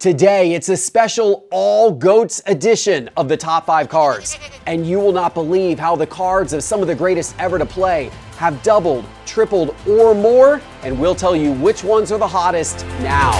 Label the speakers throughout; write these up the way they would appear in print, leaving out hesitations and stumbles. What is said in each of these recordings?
Speaker 1: Today, it's a special all GOATs edition of the top 5 cards. And you will not believe how the cards of some of the greatest ever to play have doubled, tripled, or more, and we'll tell you which ones are the hottest now.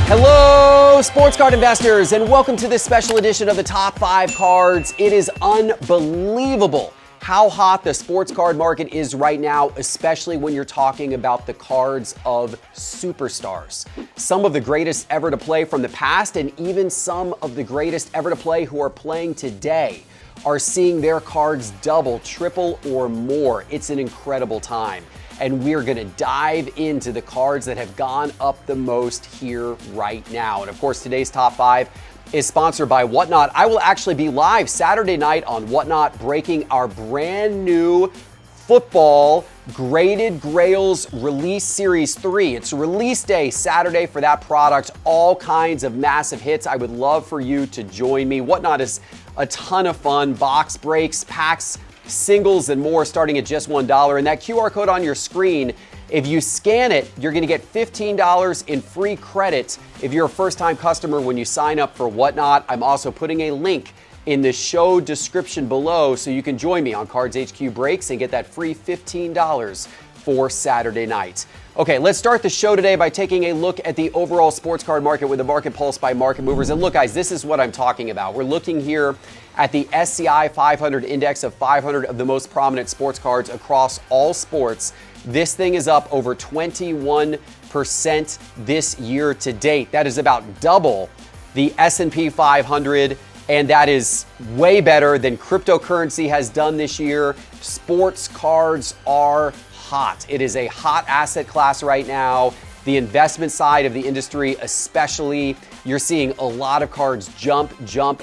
Speaker 1: Hello, sports card investors, and welcome to this special edition of the top 5 cards. It is unbelievable how hot the sports card market is right now, especially when you're talking about the cards of superstars. Some of the greatest ever to play from the past, and even some of the greatest ever to play who are playing today, are seeing their cards double, triple, or more. It's an incredible time. And we're gonna dive into the cards that have gone up the most here right now. And of course, today's top 5 is sponsored by Whatnot. I will actually be live Saturday night on Whatnot, breaking our brand new football Graded Grails Release Series 3. It's release day Saturday for that product. All kinds of massive hits. I would love for you to join me. Whatnot is a ton of fun. Box breaks, packs, singles, and more starting at just $1. And that QR code on your screen, if you scan it, you're gonna get $15 in free credit if you're a first-time customer when you sign up for Whatnot. I'm also putting a link in the show description below so you can join me on Cards HQ Breaks and get that free $15 for Saturday night. Okay, let's start the show today by taking a look at the overall sports card market with the Market Pulse by Market Movers. And look, guys, this is what I'm talking about. We're looking here at the SCI 500 index of 500 of the most prominent sports cards across all sports. This thing is up over 21% this year to date. That is about double the S&P 500, and that is way better than cryptocurrency has done this year. Sports cards are hot. It is a hot asset class right now. The investment side of the industry especially, you're seeing a lot of cards jump,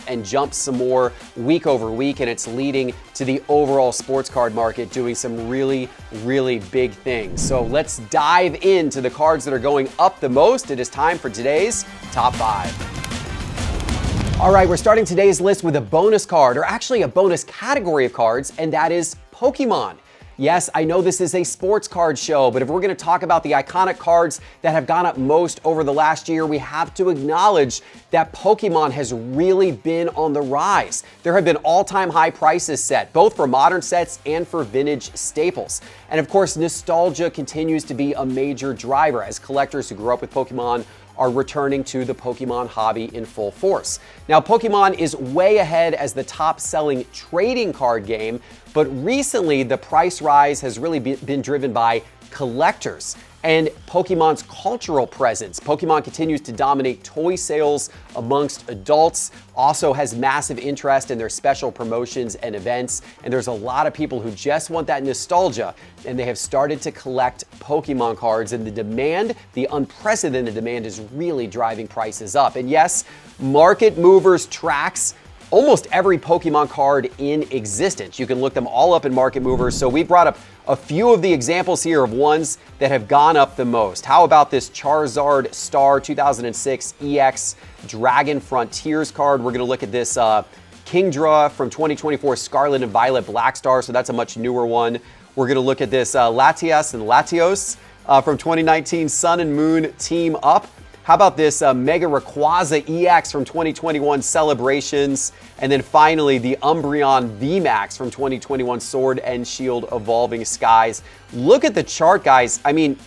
Speaker 1: and jump some more week over week, and it's leading to the overall sports card market doing some really, really big things. So let's dive into the cards that are going up the most. It is time for today's top 5. All right, we're starting today's list with a bonus card, or actually a bonus category of cards, and that is Pokemon. Yes, I know this is a sports card show, but if we're going to talk about the iconic cards that have gone up most over the last year, we have to acknowledge that Pokemon has really been on the rise. There have been all-time high prices set, both for modern sets and for vintage staples. And of course, nostalgia continues to be a major driver as collectors who grew up with Pokemon are returning to the Pokemon hobby in full force. Now, Pokemon is way ahead as the top-selling trading card game, but recently the price rise has really been driven by collectors and Pokemon's cultural presence. Pokemon continues to dominate toy sales amongst adults, also has massive interest in their special promotions and events, and there's a lot of people who just want that nostalgia, and they have started to collect Pokemon cards, and the demand, the unprecedented demand, is really driving prices up. And yes, Market Movers tracks almost every Pokemon card in existence. You can look them all up in Market Movers. So we brought up a few of the examples here of ones that have gone up the most. How about this Charizard Star 2006 EX Dragon Frontiers card? We're gonna look at this Kingdra from 2024 Scarlet and Violet Black Star, so that's a much newer one. We're gonna look at this Latias and Latios from 2019 Sun and Moon Team Up. How about this Mega Rayquaza EX from 2021 Celebrations? And then finally, the Umbreon VMAX from 2021 Sword and Shield Evolving Skies. Look at the chart, guys. I mean,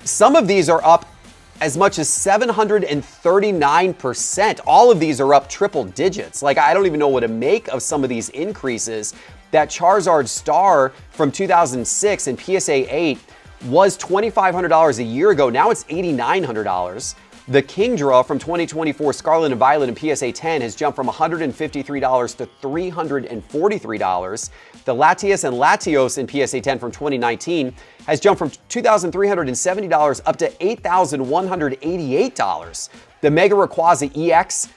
Speaker 1: some of these are up as much as 739%. All of these are up triple digits. Like, I don't even know what to make of some of these increases. That Charizard Star from 2006 and PSA 8 was $2,500 a year ago. Now it's $8,900. The Kingdra from 2024 Scarlet and Violet and PSA 10 has jumped from $153 to $343. The Latias and Latios in PSA 10 from 2019 has jumped from $2,370 up to $8,188. The Mega Rayquaza EX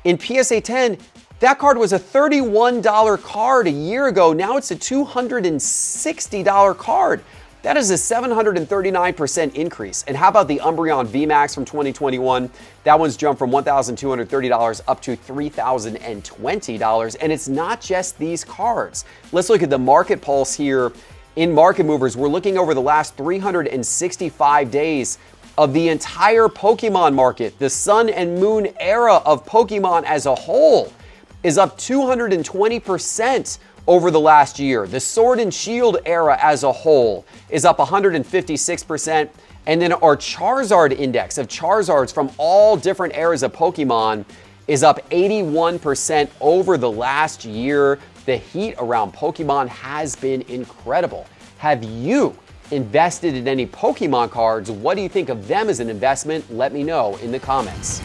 Speaker 1: in PSA 10, that card was a $31 card a year ago. Now it's a $260 card. That is a 739% increase. And how about the Umbreon VMAX from 2021? That one's jumped from $1,230 up to $3,020. And it's not just these cards. Let's look at the Market Pulse here in Market Movers. We're looking over the last 365 days of the entire Pokemon market. The Sun and Moon era of Pokemon as a whole is up 220% over the last year. The Sword and Shield era as a whole is up 156%. And then our Charizard index of Charizards from all different eras of Pokemon is up 81% over the last year. The heat around Pokemon has been incredible. Have you invested in any Pokemon cards? What do you think of them as an investment? Let me know in the comments.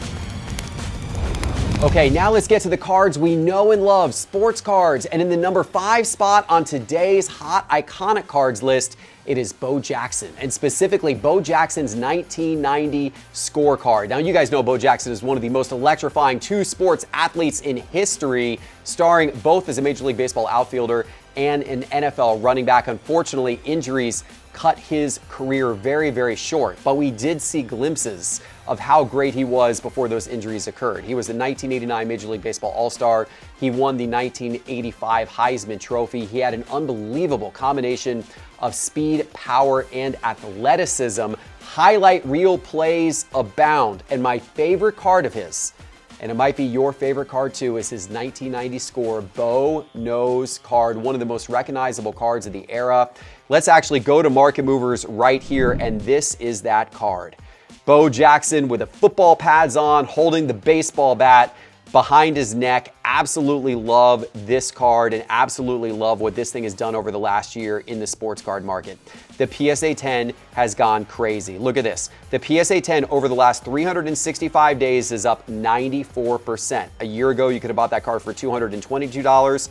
Speaker 1: Okay, now let's get to the cards we know and love, sports cards. And in the number 5 spot on today's hot iconic cards list, it is Bo Jackson, and specifically Bo Jackson's 1990 scorecard. Now, you guys know Bo Jackson is one of the most electrifying two sports athletes in history, starring both as a Major League Baseball outfielder and an NFL running back. Unfortunately, injuries cut his career very, very short, but we did see glimpses of how great he was before those injuries occurred. He was the 1989 Major League Baseball All-Star. He won the 1985 Heisman Trophy. He had an unbelievable combination of speed, power, and athleticism. Highlight reel plays abound. And my favorite card of his, and it might be your favorite card too, is his 1990 score Bo Knows card, one of the most recognizable cards of the era. Let's actually go to Market Movers right here, and this is that card. Bo Jackson with the football pads on, holding the baseball bat behind his neck. Absolutely love this card and absolutely love what this thing has done over the last year in the sports card market. The PSA 10 has gone crazy. Look at this. The PSA 10 over the last 365 days is up 94%. A year ago, you could have bought that card for $222.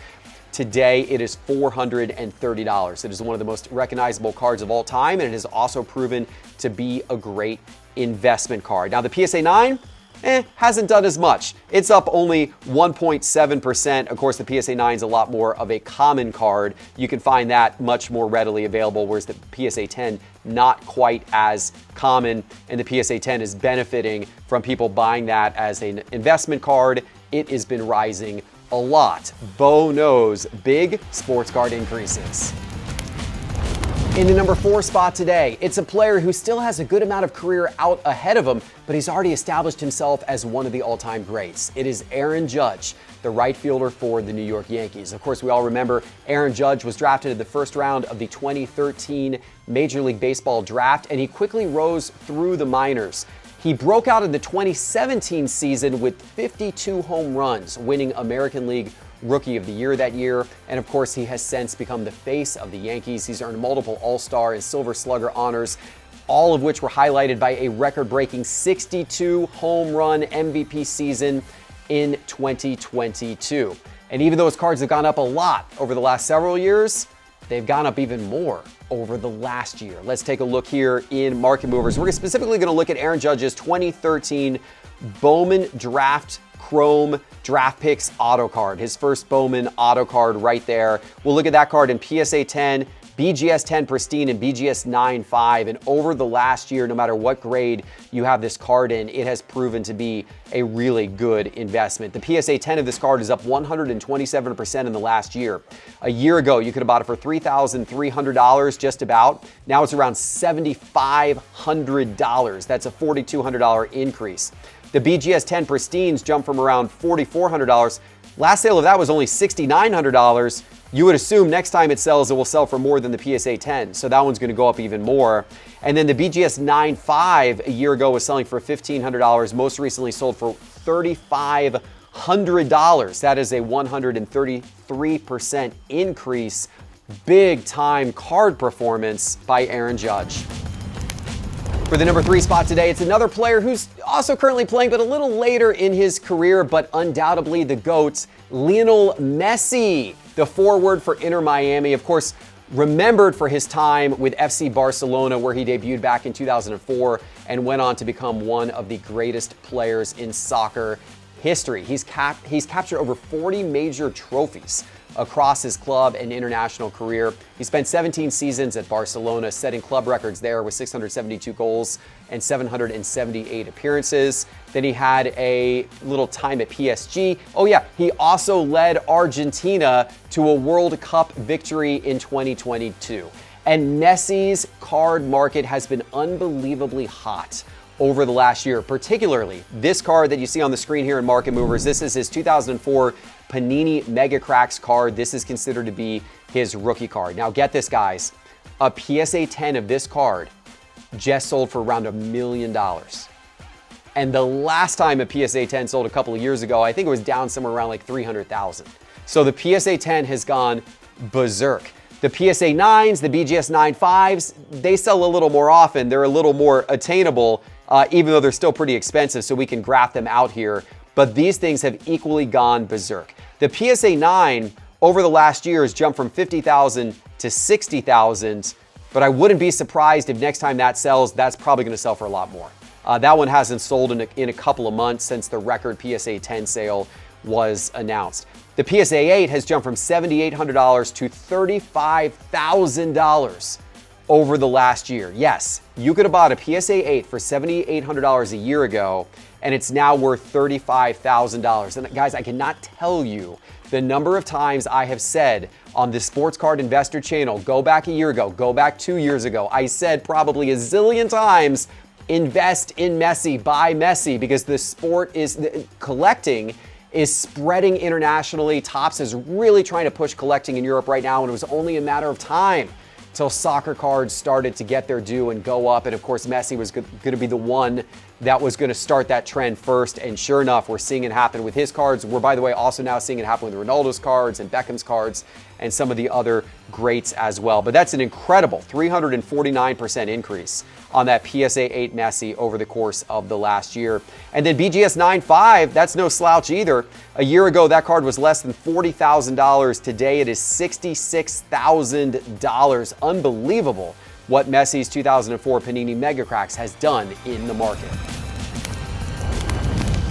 Speaker 1: Today, it is $430. It is one of the most recognizable cards of all time, and it has also proven to be a great investment card. Now, the PSA 9, hasn't done as much. It's up only 1.7%. Of course, the PSA 9 is a lot more of a common card. You can find that much more readily available, whereas the PSA 10, not quite as common, and the PSA 10 is benefiting from people buying that as an investment card. It has been rising a lot. Bo Knows big sports card increases. In the number 4 spot today, it's a player who still has a good amount of career out ahead of him, but he's already established himself as one of the all-time greats. It is Aaron Judge, the right fielder for the New York Yankees. Of course, we all remember Aaron Judge was drafted in the first round of the 2013 Major League Baseball draft, and he quickly rose through the minors. He broke out in the 2017 season with 52 home runs, winning American League Rookie of the Year that year, and of course he has since become the face of the Yankees. He's earned multiple All-Star and Silver Slugger honors, all of which were highlighted by a record-breaking 62 home run MVP season in 2022. And even though his cards have gone up a lot over the last several years, they've gone up even more over the last year. Let's take a look here in Market Movers. We're specifically going to look at Aaron Judge's 2013 Bowman Draft Chrome Draft Picks auto card. His first Bowman auto card right there. We'll look at that card in PSA 10, BGS 10 Pristine, and BGS 9.5. And over the last year, no matter what grade you have this card in, it has proven to be a really good investment. The PSA 10 of this card is up 127% in the last year. A year ago, you could have bought it for $3,300 just about. Now it's around $7,500. That's a $4,200 increase. The BGS 10 Pristines jumped from around $4,400. Last sale of that was only $6,900. You would assume next time it sells, it will sell for more than the PSA 10. So that one's going to go up even more. And then the BGS 9.5 a year ago was selling for $1,500. Most recently sold for $3,500. That is a 133% increase. Big time card performance by Aaron Judge. For the number 3 spot today, it's another player who's also currently playing, but a little later in his career, but undoubtedly the GOAT, Lionel Messi, the forward for Inter Miami. Of course, remembered for his time with FC Barcelona, where he debuted back in 2004 and went on to become one of the greatest players in soccer history. He's captured over 40 major trophies across his club and international career. He spent 17 seasons at Barcelona, setting club records there with 672 goals and 778 appearances. Then he had a little time at PSG. Oh yeah, he also led Argentina to a World Cup victory in 2022. And Messi's card market has been unbelievably hot over the last year, particularly this card that you see on the screen here in Market Movers. This is his 2004 Panini Mega Cracks card. This is considered to be his rookie card. Now get this, guys. A PSA 10 of this card just sold for around $1 million. And the last time a PSA 10 sold a couple of years ago, I think it was down somewhere around like 300,000. So the PSA 10 has gone berserk. The PSA 9s, the BGS 9.5s, they sell a little more often. They're a little more attainable, even though they're still pretty expensive, so we can graph them out here. But these things have equally gone berserk. The PSA 9 over the last year has jumped from 50,000 to 60,000, but I wouldn't be surprised if next time that sells, that's probably going to sell for a lot more. That one hasn't sold in a couple of months since the record PSA 10 sale was announced. The PSA 8 has jumped from $7,800 to $35,000 over the last year. Yes, you could have bought a PSA 8 for $7,800 a year ago, and it's now worth $35,000. And guys, I cannot tell you the number of times I have said on the Sports Card Investor channel, go back a year ago, go back 2 years ago, I said probably a zillion times, invest in Messi, buy Messi, because the sport is collecting is spreading internationally. Topps is really trying to push collecting in Europe right now, and it was only a matter of time till soccer cards started to get their due and go up. And of course, Messi was going to be the one that was going to start that trend first. And sure enough, we're seeing it happen with his cards. We're, by the way, also now seeing it happen with Ronaldo's cards and Beckham's cards and some of the other greats as well. But that's an incredible 349% increase on that PSA 8 Messi over the course of the last year. And then BGS 9.5, that's no slouch either. A year ago, that card was less than $40,000. Today, it is $66,000. Unbelievable what Messi's 2004 Panini Mega Cracks has done in the market.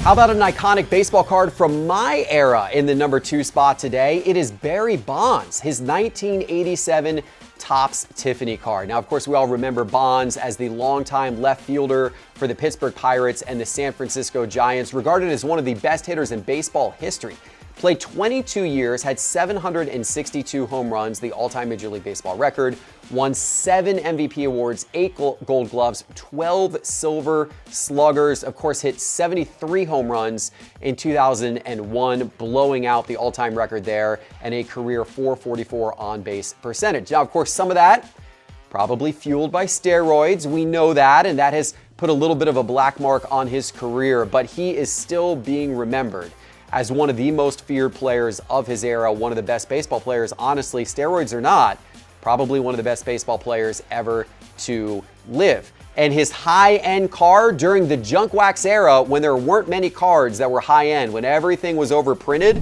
Speaker 1: How about an iconic baseball card from my era in the number 2 spot today? It is Barry Bonds, his 1987 Topps Tiffany card. Now, of course, we all remember Bonds as the longtime left fielder for the Pittsburgh Pirates and the San Francisco Giants, regarded as one of the best hitters in baseball history. Played 22 years, had 762 home runs, the all-time Major League Baseball record, won 7 MVP awards, 8 Gold Gloves, 12 Silver Sluggers, of course hit 73 home runs in 2001, blowing out the all-time record there, and a career .444 on-base percentage. Now, of course, some of that probably fueled by steroids. We know that, and that has put a little bit of a black mark on his career, but he is still being remembered as one of the most feared players of his era, one of the best baseball players. Honestly, steroids or not, probably one of the best baseball players ever to live. And his high-end card during the junk wax era, when there weren't many cards that were high-end, when everything was overprinted,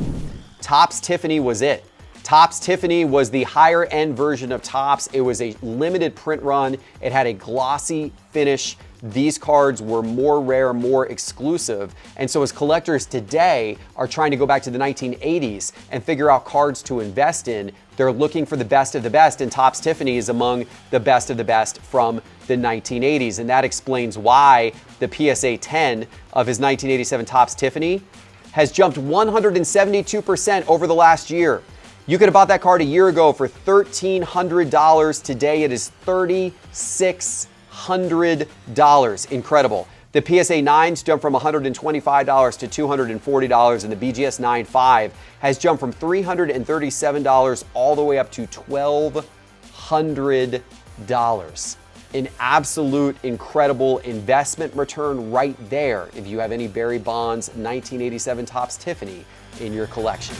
Speaker 1: Topps Tiffany was it. Topps Tiffany was the higher-end version of Topps. It was a limited print run. It had a glossy finish. These cards were more rare, more exclusive. And so as collectors today are trying to go back to the 1980s and figure out cards to invest in, they're looking for the best of the best, and Topps Tiffany is among the best of the best from the 1980s. And that explains why the PSA 10 of his 1987 Topps Tiffany has jumped 172% over the last year. You could have bought that card a year ago for $1,300. Today it is $3,600. Incredible. The PSA 9s jumped from $125 to $240, and the BGS 9.5 has jumped from $337 all the way up to $1,200. An absolute incredible investment return right there if you have any Barry Bonds 1987 Topps Tiffany in your collection.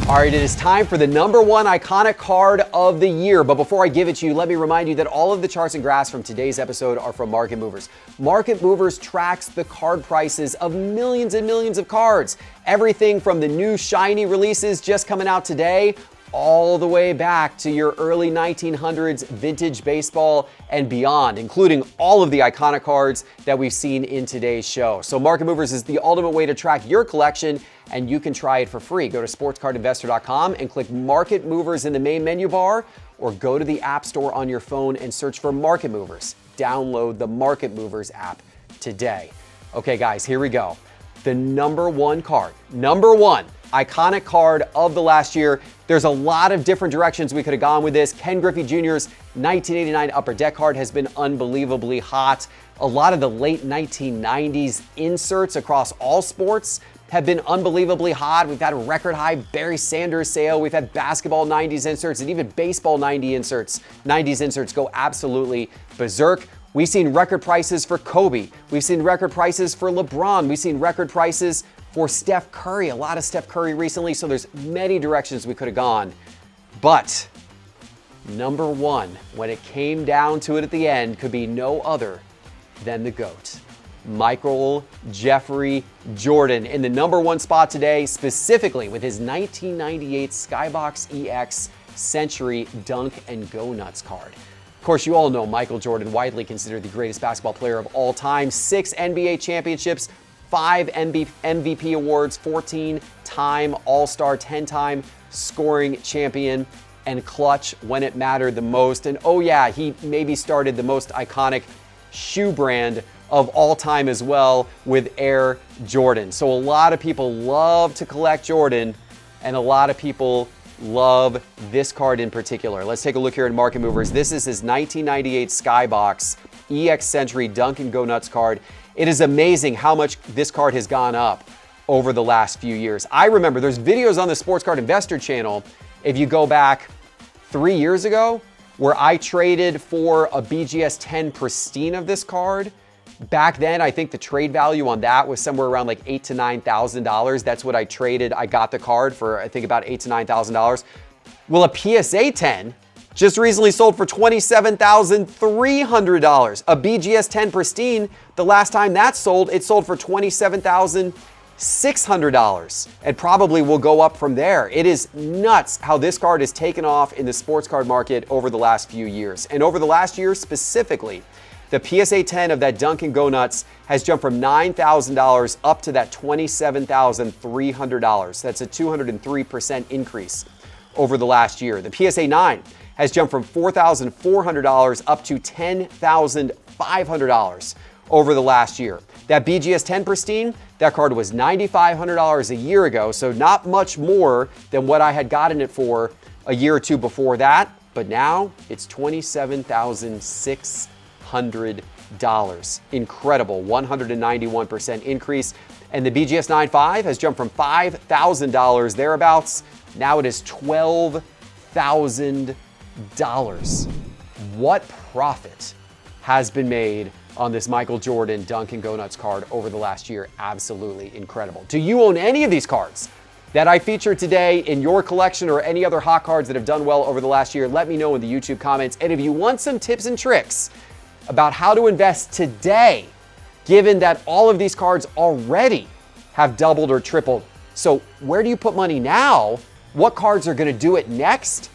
Speaker 1: All right, it is time for the number 1 iconic card of the year. But before I give it to you, let me remind you that all of the charts and graphs from today's episode are from Market Movers. Market Movers tracks the card prices of millions and millions of cards. Everything from the new shiny releases just coming out today, all the way back to your early 1900s vintage baseball and beyond, including all of the iconic cards that we've seen in today's show. So Market Movers is the ultimate way to track your collection, and you can try it for free. Go to sportscardinvestor.com and click Market Movers in the main menu bar, or go to the App Store on your phone and search for Market Movers. Download the Market Movers app today. Okay, guys, here we go. The number 1 card, number 1 iconic card of the last year. There's a lot of different directions we could have gone with this. Ken Griffey Jr.'s 1989 Upper Deck card has been unbelievably hot. A lot of the late 1990s inserts across all sports have been unbelievably hot. We've had a record high Barry Sanders sale. We've had basketball 90s inserts and even baseball 90s inserts go absolutely berserk. We've seen record prices for Kobe. We've seen record prices for LeBron. We've seen record prices for Steph Curry. A lot of Steph Curry recently, so there's many directions we could have gone. But number one, when it came down to it at the end, could be no other than the GOAT. Michael Jeffrey Jordan in the number one spot today, specifically with his 1998 Skybox EX Century Dunk and Go Nuts card. Of course, you all know Michael Jordan, widely considered the greatest basketball player of all time. 6 NBA championships, 5 MVP awards, 14-time All-Star, 10-time scoring champion, and clutch when it mattered the most. And oh yeah, he maybe started the most iconic shoe brand of all time as well with Air Jordan. So a lot of people love to collect Jordan, and a lot of people love this card in particular. Let's take a look here at Market Movers. This is his 1998 Skybox EX Century Dunk and Go Nuts card. It is amazing how much this card has gone up over the last few years. I remember there's videos on the Sports Card Investor channel, if you go back 3 years ago, where I traded for a BGS 10 Pristine of this card. Back then, I think the trade value on that was somewhere around like $8,000 to $9,000. That's what I traded. I got the card for, I think, about $8,000 to $9,000. Well, a PSA 10 just recently sold for $27,300. A BGS 10 Pristine, the last time that sold, it sold for $27,600, and probably will go up from there. It is nuts how this card has taken off in the sports card market over the last few years. And over the last year specifically, the PSA 10 of that Dunk and Go Nuts has jumped from $9,000 up to that $27,300. That's a 203% increase over the last year. The PSA 9 has jumped from $4,400 up to $10,500 over the last year. That BGS 10 Pristine, that card was $9,500 a year ago, so not much more than what I had gotten it for a year or two before that, but now it's $27,600. Incredible, 191% increase. And the BGS 9.5 has jumped from $5,000 thereabouts. Now it is $12,000. What profit has been made on this Michael Jordan Dunk and Go Nuts card over the last year? Absolutely incredible. Do you own any of these cards that I featured today in your collection, or any other hot cards that have done well over the last year? Let me know in the YouTube comments. And if you want some tips and tricks about how to invest today, given that all of these cards already have doubled or tripled. So where do you put money now? What cards are going to do it next?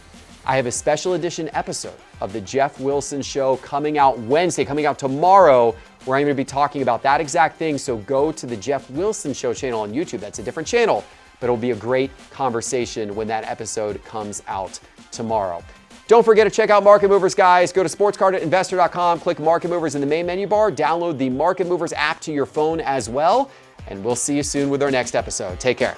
Speaker 1: I have a special edition episode of the Geoff Wilson Show coming out Wednesday, coming out tomorrow, where I'm going to be talking about that exact thing. So go to the Geoff Wilson Show channel on YouTube. That's a different channel, but it'll be a great conversation when that episode comes out tomorrow. Don't forget to check out Market Movers, guys. Go to sportscardinvestor.com, click Market Movers in the main menu bar, download the Market Movers app to your phone as well, and we'll see you soon with our next episode. Take care.